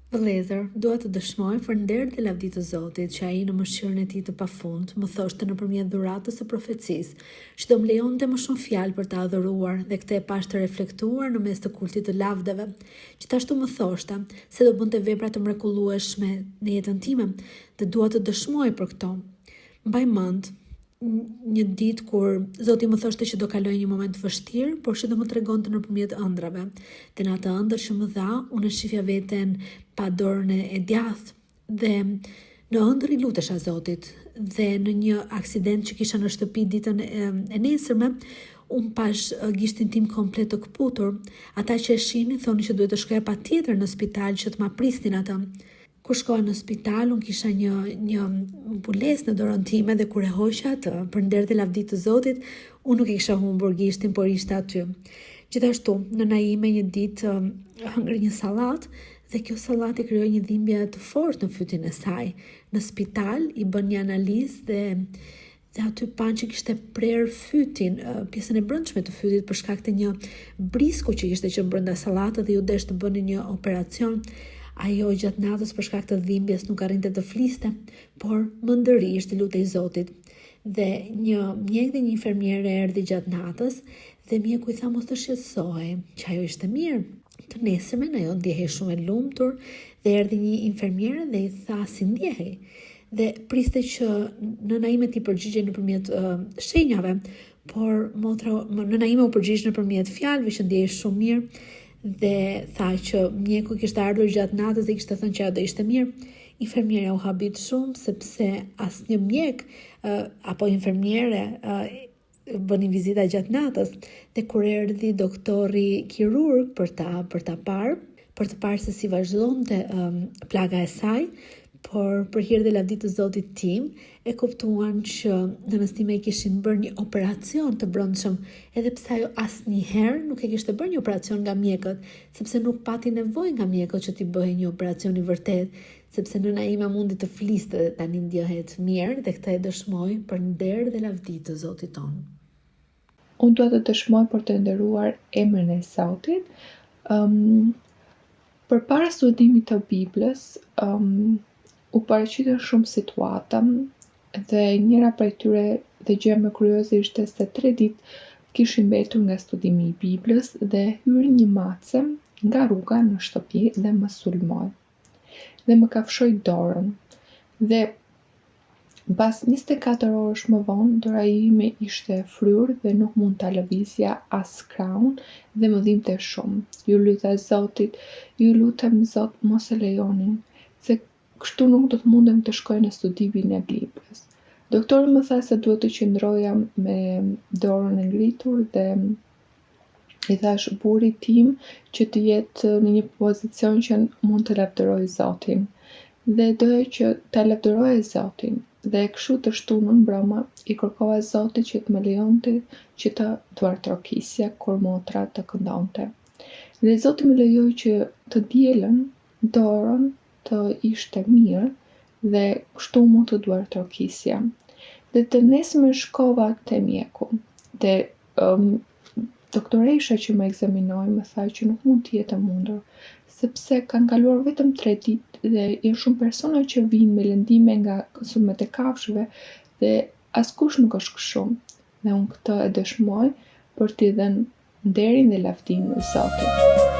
Vëllezër, dua të dëshmoj për nder dhe lavdi të Zotit që ai në mëshirën e tij të pafund më thoshte nëpërmjet dhuratës së profecisë, që do më lejonte më shumë fjalë për të adhuruar dhe këtë e pash të reflektuar në mes të kultit të lavdeve. Gjithashtu më thoshte se do bënte vepra të mrekullueshme në jetën time dhe dua të dëshmoj për këto. Mbaj mend një ditë kur Zoti më thoshte që do kaloj një moment vështirë, por që do më tregonte nëpërmjet ëndrave. Dhe në atë ëndër që më dha, unë shifja veten pa dorën e djathtë dhe në ëndër i lutesha Zotit. Dhe në një aksident që kisha në shtëpi ditën e nesërme, unë pash gishtin tim komplet të këputur. Ata që e shihnin thonin që duhet të shkoja patjetër në spital që të ma prisnin atë. Kur shkoja në spital, unë kisha një mbules në dorën time dhe kur e hoqja atë, për nder dhe lavdi të Zotit, unë nuk e kisha humbur gishtin, por ishte aty. Gjithashtu, nëna ime një ditë hëngri një sallat dhe kjo sallat i krijoi një dhimbje të fortë në fytyn e saj. Në spital i bën një analizë dhe aty pan që kishte prerë fytin, pjesën e brendshme të fytit për shkak të një brisku që kishte qenë brenda sallatës dhe ju desh të bënin një operacion. Ajo gjatë natës për shkak të dhimbjes nuk arrinte të fliste, por mëndërisht i lutej Zotit. Dhe një mjek dhe një infermiere erdhi gjatë natës dhe mjeku i tha mos të shqetësohej, që ajo ishte mirë. Të nesërmen ajo ndjehej shumë e lumtur dhe erdhi një infermiere dhe i tha si ndjehej. Dhe priste që nëna ime t'i përgjigjej nëpërmjet shenjave, por nëna ime u përgjigj nëpërmjet fjalëve që ndjehej shumë mirë. Dhe tha që mjeku kishte ardhur gjatë natës dhe kishte thënë që ajo do ishte mirë. Infermiera u habit shumë sepse asnjë mjek apo infermiere bënin vizita gjatë natës. Dhe kur erdhi doktori kirurg për ta parë se si vazhdonte plaga e saj, por për hir dhe lavdi të Zotit tim, e kuptuan që nënës time i kishin bërë një operacion të brendshëm, edhe pse ajo asnjëherë nuk e kishte bërë një operacion nga mjekët, sepse nuk pati nevojë nga mjekët që t'i bëhej një operacion i vërtet, sepse nëna ime mundi të fliste dhe tani ndjehet mirë dhe këtë e dëshmoj për nder dhe lavdi të Zotit tonë. Unë dua të dëshmoj për të nderuar emrin e Zotit. Përpara studimit të Biblës, u paraqiten shumë situata dhe njëra prej tyre dhe gjëja më kurioze ishte se 3 ditë kishin mbetur nga studimi i Biblës dhe hyri një mace nga rruga në shtëpi dhe më sulmoi. Dhe më kafshoi dorën. Dhe pas 24 orësh më vonë, dora ime ishte fryrë dhe nuk mund ta lëvizja as krahun dhe më dhimbte shumë. Ju luta Zotit, ju lutem Zot mos e lejonin, se kështu nuk do të mundem të shkoj në studimin e Biblës. Doktori më tha se duhet të qëndroja me dorën e ngritur dhe i thash burrit tim që të jetë në një pozicion që mund të lavdëroj Zotin. Dhe doja që ta lavdëroja Zotin. Dhe kështu të shtunën broma i kërkova Zotit që të më lejonte që të duartrokisja kur motra të këndonte. Dhe Zoti më lejoi që të dielën dorën të ishte mirë dhe kështu mund të duartrokisja. Dhe të nesërmen shkova te mjeku. Dhe doktoresha që më ekzaminoi më tha që nuk mund të jetë e mundur, sepse kanë kaluar vetëm 3 ditë dhe janë shumë persona që vinë me lëndime nga sulmet e kafshëve dhe askush nuk është kështu. Dhe unë këtë e dëshmoj për t'i dhënë nderin dhe lavdinë e Zotit.